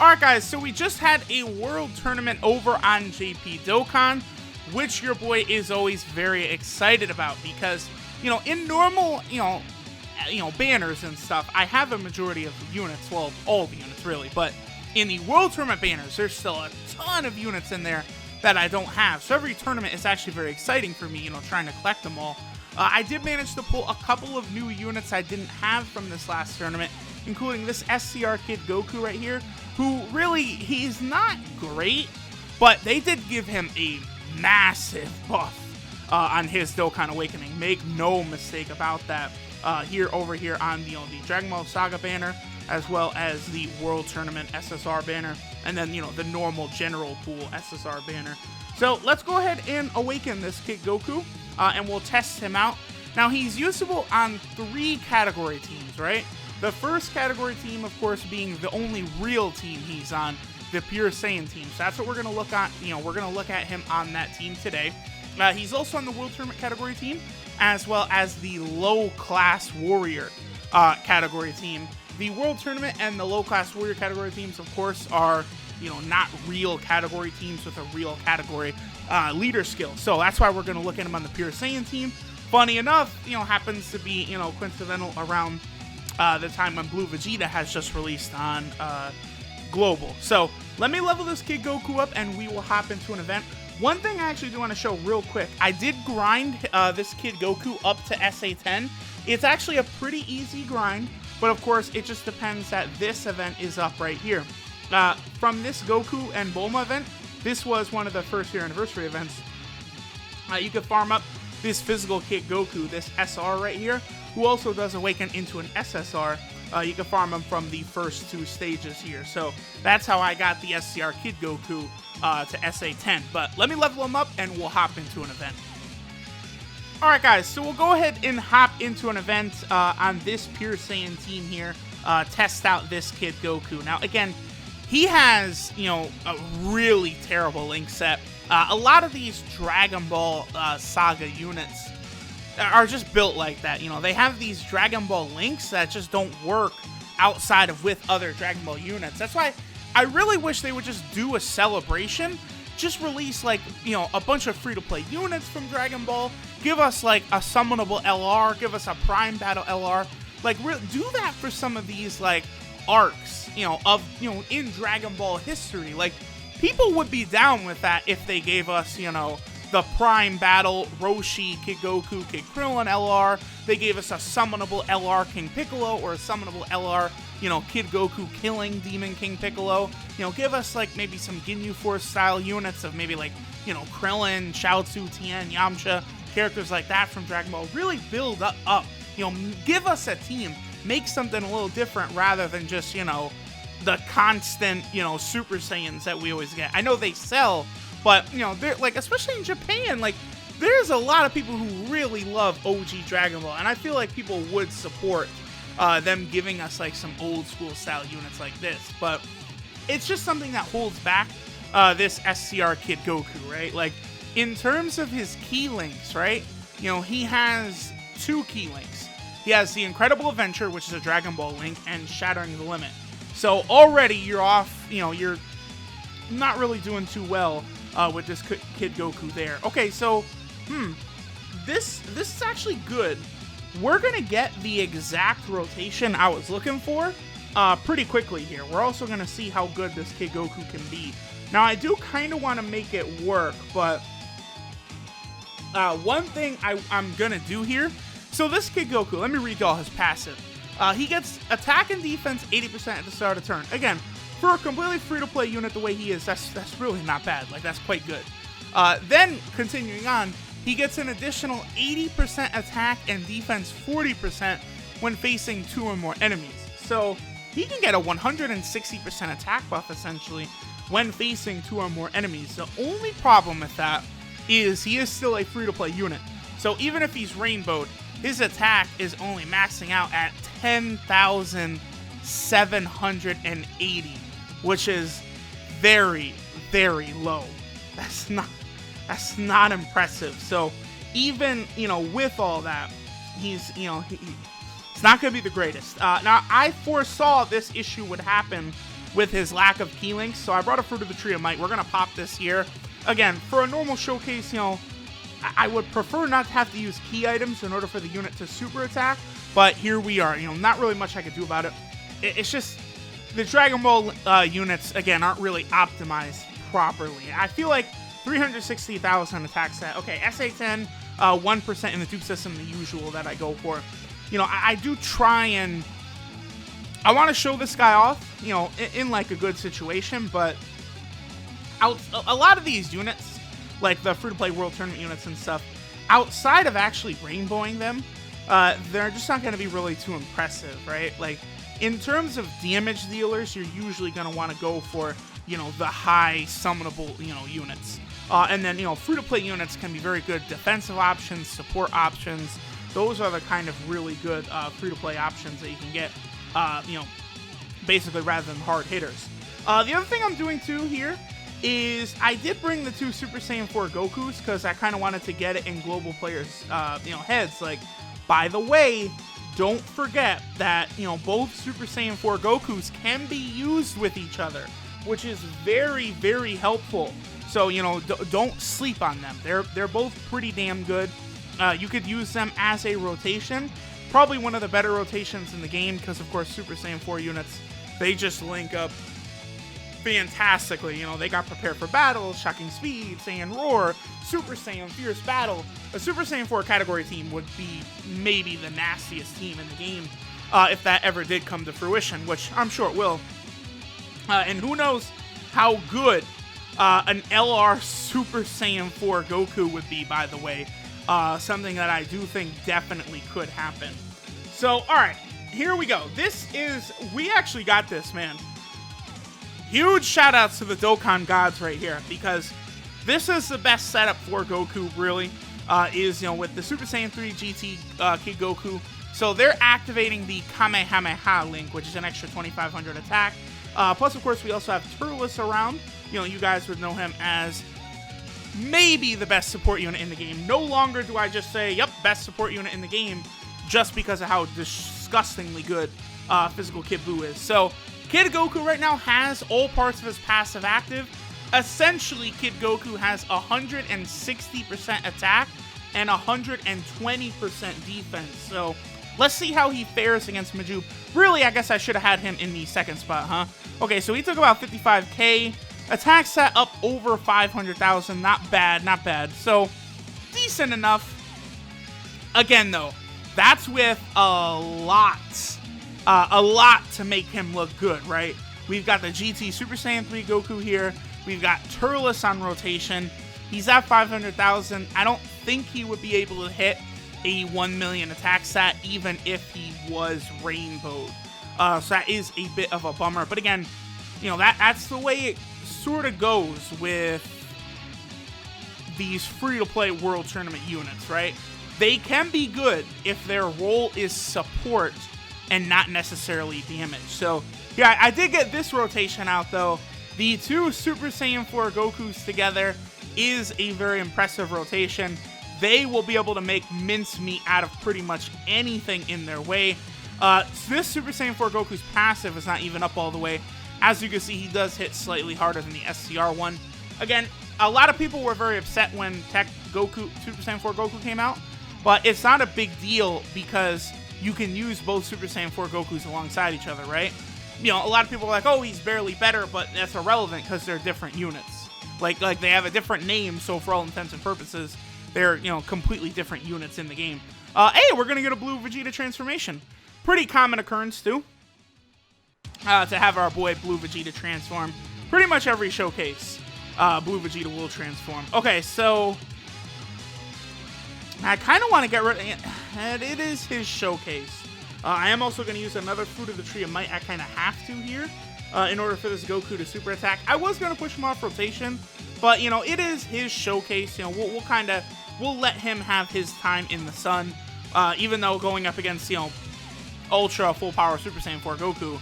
Alright guys, so we just had a world tournament over on JP Dokkan, which your boy is always very excited about because, in normal, banners and stuff, I have a majority of the units, well, all the units really, but in the world tournament banners, there's still a ton of units in there that I don't have. So every tournament is actually very exciting for me, trying to collect them all. I did manage to pull a couple of new units I didn't have from this last tournament, including this STR kid Goku right here, who really, he's not great, but they did give him a massive buff on his Dokkan Awakening. Make no mistake about that. Over here on the Dragon Ball Saga banner, as well as the World Tournament SSR banner, and then, the normal General Pool SSR banner. So let's go ahead and awaken this kid Goku, and we'll test him out. Now, he's usable on 3 category teams, right? The first category team, of course, being the only real team he's on, the Pure Saiyan team. So that's what we're going to look at. We're going to look at him on that team today. He's also on the World Tournament category team, as well as the Low Class Warrior category team. The World Tournament and the Low Class Warrior category teams, of course, are, not real category teams with a real category leader skill. So that's why we're going to look at him on the Pure Saiyan team. Funny enough, happens to be, coincidental around the time when Blue Vegeta has just released on Global. So let me level this kid Goku up and we will hop into an event. One thing I actually do want to show real quick, I did grind this kid Goku up to SA10. It's actually a pretty easy grind, but of course it just depends that this event is up right here. From this Goku and Bulma event, this was one of the first year anniversary events. You can farm up this physical kid Goku, this SR right here, who also does awaken into an SSR. You can farm him from the first 2 stages here. So that's how I got the STR Kid Goku to SA10. But let me level him up and we'll hop into an event. Alright guys, so we'll go ahead and hop into an event on this Pure Saiyan team here. Test out this Kid Goku. Now again, he has, a really terrible link set. A lot of these Dragon Ball Saga units are just built like that. They have these Dragon Ball links that just don't work outside of with other Dragon Ball units. That's why I really wish they would just do a celebration. Just release, like, a bunch of free-to-play units from Dragon Ball. Give us, like, a summonable LR. Give us a Prime Battle LR. Like, do that for some of these, like, arcs, in Dragon Ball history. Like, people would be down with that if they gave us, the Prime Battle Roshi Kid Goku Kid Krillin LR. They gave us a summonable LR King Piccolo or a summonable LR, Kid Goku killing Demon King Piccolo. Give us like maybe some Ginyu Force style units of maybe like, Krillin, Chaozu, Tien, Yamcha, characters like that from Dragon Ball. Really build up, give us a team. Make something a little different rather than just, the constant, Super Saiyans that we always get. I know they sell, but, they're like, especially in Japan, like, there's a lot of people who really love OG Dragon Ball, and I feel like people would support them giving us, like, some old school style units like this, but it's just something that holds back this STR Kid Goku, right? Like, in terms of his key links, right, he has 2 key links. He has the Incredible Adventure, which is a Dragon Ball link, and Shattering the Limit. So already you're off, you're not really doing too well with this Kid Goku there. Okay, so, this is actually good. We're going to get the exact rotation I was looking for pretty quickly here. We're also going to see how good this Kid Goku can be. Now, I do kind of want to make it work, but one thing I'm going to do here, so this Kid Goku, let me read y'all his passive. He gets attack and defense 80% at the start of turn. Again, for a completely free-to-play unit the way he is, that's really not bad. Like, that's quite good. Then, continuing on, he gets an additional 80% attack and defense 40% when facing 2 or more enemies. So, he can get a 160% attack buff, essentially, when facing 2 or more enemies. The only problem with that is he is still a free-to-play unit. So, even if he's rainbowed, his attack is only maxing out at 10,780, which is very, very low. That's not impressive. So even, with all that, he's, it's not going to be the greatest. Now, I foresaw this issue would happen with his lack of key links. So I brought a Fruit of the Tree of Might. We're going to pop this here. Again, for a normal showcase, you know, I would prefer not to have to use key items in order for the unit to super attack, but here we are. You know, not really much I could do about it. It's just the Dragon Ball units, again, aren't really optimized properly. I feel like 360,000 attack stat. Okay, SA10, 1% in the dupe system, the usual that I go for. You know, I do try and... I want to show this guy off, you know, in like a good situation, but a lot of these units, like the free-to-play World Tournament units and stuff, outside of actually rainbowing them, they're just not going to be really too impressive, right? Like, in terms of damage dealers, you're usually going to want to go for, you know, the high summonable, you know, units. And then, you know, free-to-play units can be very good defensive options, support options. Those are the kind of really good free-to-play options that you can get, you know, basically rather than hard hitters. The other thing I'm doing too here is I did bring the 2 Super Saiyan 4 Gokus because I kind of wanted to get it in global players' you know, heads. Like, by the way, don't forget that, you know, both Super Saiyan 4 Gokus can be used with each other, which is very, very helpful. So, you know, don't sleep on them. They're both pretty damn good. You could use them as a rotation. Probably one of the better rotations in the game because, of course, Super Saiyan 4 units, they just link up fantastically. You know, they got prepared for battle, shocking speed, Saiyan Roar, Super Saiyan Fierce Battle. A Super Saiyan 4 category team would be maybe the nastiest team in the game if that ever did come to fruition, which I'm sure it will. And who knows how good an LR Super Saiyan 4 Goku would be, by the way. Something that I do think definitely could happen. So, alright, here we go. We actually got this, man. Huge shoutouts to the Dokkan gods right here, because this is the best setup for Goku, really, is, you know, with the Super Saiyan 3 GT Kid Goku. So they're activating the Kamehameha link, which is an extra 2,500 attack. Plus, of course, we also have Turles around. You know, you guys would know him as maybe the best support unit in the game. No longer do I just say, yep, best support unit in the game, just because of how disgustingly good physical Kid Buu is. So, Kid Goku right now has all parts of his passive active. Essentially, Kid Goku has 160% attack and 120% defense. So, let's see how he fares against Majub. Really, I guess I should have had him in the second spot, huh? Okay, so he took about 55k. Attack stat up over 500,000. Not bad, not bad. So, decent enough. Again, though, that's with a lot to make him look good, right? We've got the GT Super Saiyan 3 Goku here. We've got Turles on rotation. He's at 500,000. I don't think he would be able to hit a 1 million attack stat, even if he was rainbowed. So that is a bit of a bummer. But again, you know, that's the way it sort of goes with these free-to-play World Tournament units, right? They can be good if their role is support and not necessarily damage. So, yeah, I did get this rotation out, though. The 2 Super Saiyan 4 Gokus together is a very impressive rotation. They will be able to make mincemeat out of pretty much anything in their way. This Super Saiyan 4 Goku's passive is not even up all the way. As you can see, he does hit slightly harder than the STR one. Again, a lot of people were very upset when Tech Goku, Super Saiyan 4 Goku came out, but it's not a big deal because you can use both Super Saiyan 4 Gokus alongside each other, right? You know, a lot of people are like, oh, he's barely better, but that's irrelevant because they're different units. Like they have a different name, so for all intents and purposes, they're, you know, completely different units in the game. Hey, we're going to get a Blue Vegeta transformation. Pretty common occurrence, too. To have our boy Blue Vegeta transform. Pretty much every showcase, Blue Vegeta will transform. Okay, so I kind of want to get rid of it. And it is his showcase. I am also going to use another Fruit of the Tree of Might. I kind of have to here in order for this Goku to super attack. I was going to push him off rotation, but, you know, it is his showcase. You know, we'll let him have his time in the sun, even though going up against, you know, Ultra Full Power Super Saiyan 4 Goku,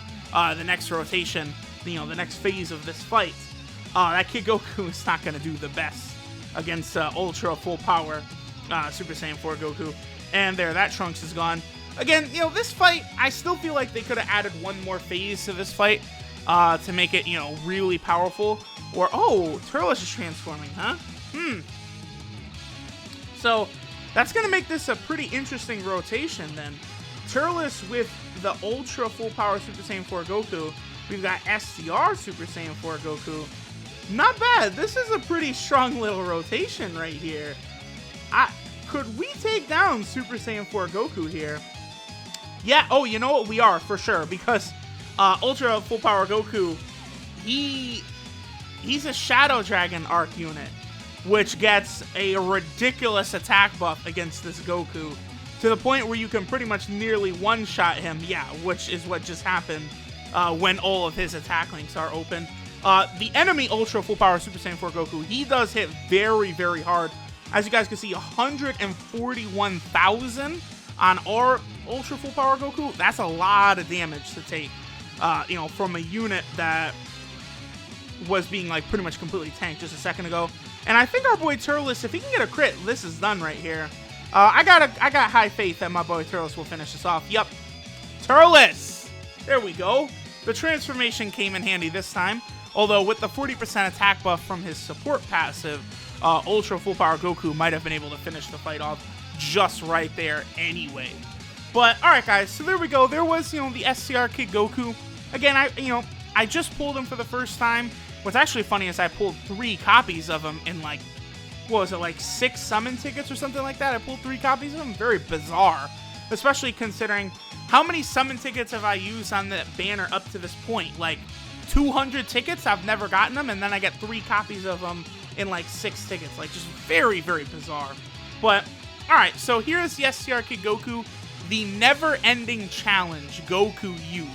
the next rotation, you know, the next phase of this fight, that Kid Goku is not going to do the best against Ultra Full Power Super Saiyan 4 Goku. And there, that Trunks is gone. Again, you know, this fight, I still feel like they could have added one more phase to this fight. to make it, really powerful. Or, oh, Turles is transforming, huh? So, that's going to make this a pretty interesting rotation, then. Turles with the Ultra Full Power Super Saiyan 4 Goku. We've got STR Super Saiyan 4 Goku. Not bad. This is a pretty strong little rotation right here. Could we take down Super Saiyan 4 Goku here? Yeah, oh, you know what? We are, for sure. Because Ultra Full Power Goku, he's a Shadow Dragon arc unit, which gets a ridiculous attack buff against this Goku, to the point where you can pretty much nearly one-shot him, yeah, which is what just happened when all of his attack links are open. The enemy Ultra Full Power Super Saiyan 4 Goku, he does hit very, very hard. As you guys can see, 141,000 on our Ultra Full Power Goku. That's a lot of damage to take, from a unit that was being, like, pretty much completely tanked just a second ago. And I think our boy Turles, if he can get a crit, this is done right here. I got high faith that my boy Turles will finish this off. Yep. Turles! There we go. The transformation came in handy this time. Although with the 40% attack buff from his support passive, Ultra Full Power Goku might have been able to finish the fight off just right there anyway. But, alright guys, so there we go. There was, the STR Kid Goku. Again, I just pulled him for the first time. What's actually funny is I pulled 3 copies of him in, like, what was it, like 6 summon tickets or something like that? I pulled 3 copies of him. Very bizarre. Especially considering how many summon tickets have I used on the banner up to this point? Like, 200 tickets? I've never gotten them, and then I get 3 copies of them in, like, 6 tickets. Like, just very, very bizarre. But, alright, so here's the STR Kid Goku, the never-ending challenge, Goku Youth.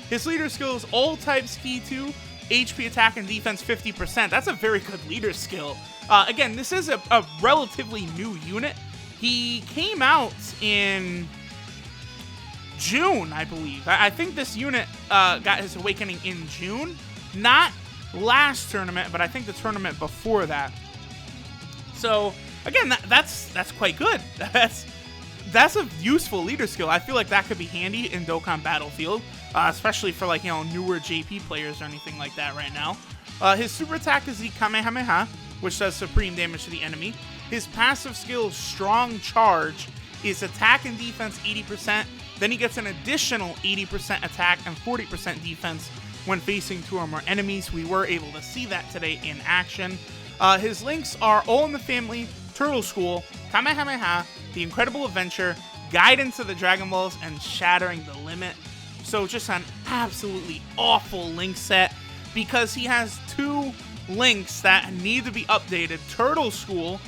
His leader skill is all types key 2, HP attack and defense 50%. That's a very good leader skill. Again, this is a relatively new unit. He came out in June, I believe. I think this unit got his awakening in June. Not last tournament, but I think the tournament before that. So, again, that's quite good. That's a useful leader skill. I feel like that could be handy in Dokkan Battlefield, especially for, like, newer JP players or anything like that right now. His super attack is the Kamehameha, which does supreme damage to the enemy. His passive skill, Strong Charge, is attack and defense 80%. Then he gets an additional 80% attack and 40% defense when facing 2 or more enemies. We were able to see that today in action. His links are All in the Family, Turtle School, Kamehameha, The Incredible Adventure, Guidance of the Dragon Balls, and Shattering the Limit. So just an absolutely awful link set, because he has 2 links that need to be updated. Turtle School,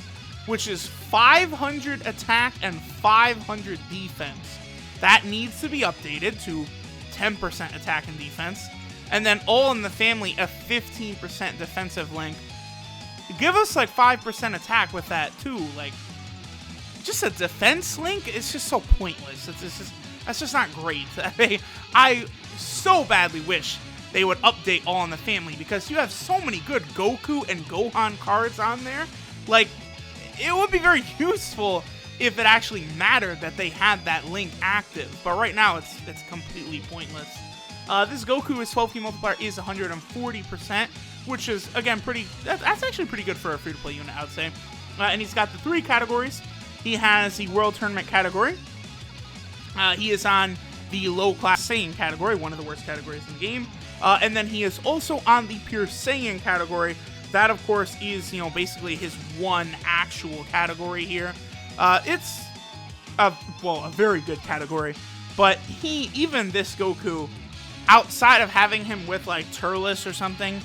which is 500 attack and 500 defense. That needs to be updated to 10% attack and defense. And then All in the Family, a 15% defensive link. Give us like 5% attack with that too. Like, just a defense link is just so pointless. That's just not great. I so badly wish they would update All in the Family, because you have so many good Goku and Gohan cards on there. Like, it would be very useful if it actually mattered that they had that link active. But right now, it's completely pointless. This Goku, his 12 key multiplier is 140%, which is, again, that's actually pretty good for a free-to-play unit, I would say. And he's got the 3 categories. He has the World Tournament category. He is on the low-class Saiyan category, one of the worst categories in the game. And then he is also on the Pure Saiyan category. That, of course, is, basically his one actual category here. It's a very good category. But even this Goku, outside of having him with, like, Turles or something,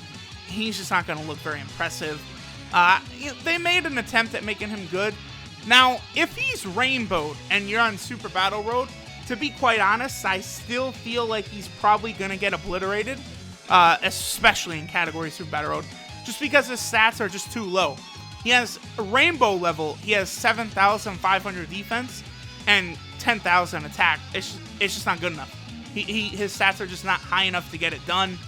he's just not going to look very impressive. They made an attempt at making him good. Now, if he's rainbowed and you're on Super Battle Road, to be quite honest, I still feel like he's probably going to get obliterated, especially in category Super Battle Road, just because his stats are just too low. He has a rainbow level, he has 7,500 defense and 10,000 attack. It's just not good enough. His stats are just not high enough to get it done.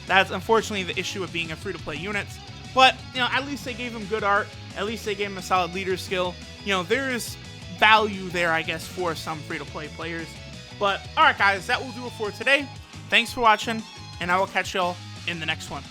That's unfortunately the issue of being a free-to-play unit. But, at least they gave him good art. At least they gave him a solid leader skill. There is value there, I guess, for some free-to-play players. But, alright guys, that will do it for today. Thanks for watching, and I will catch y'all in the next one.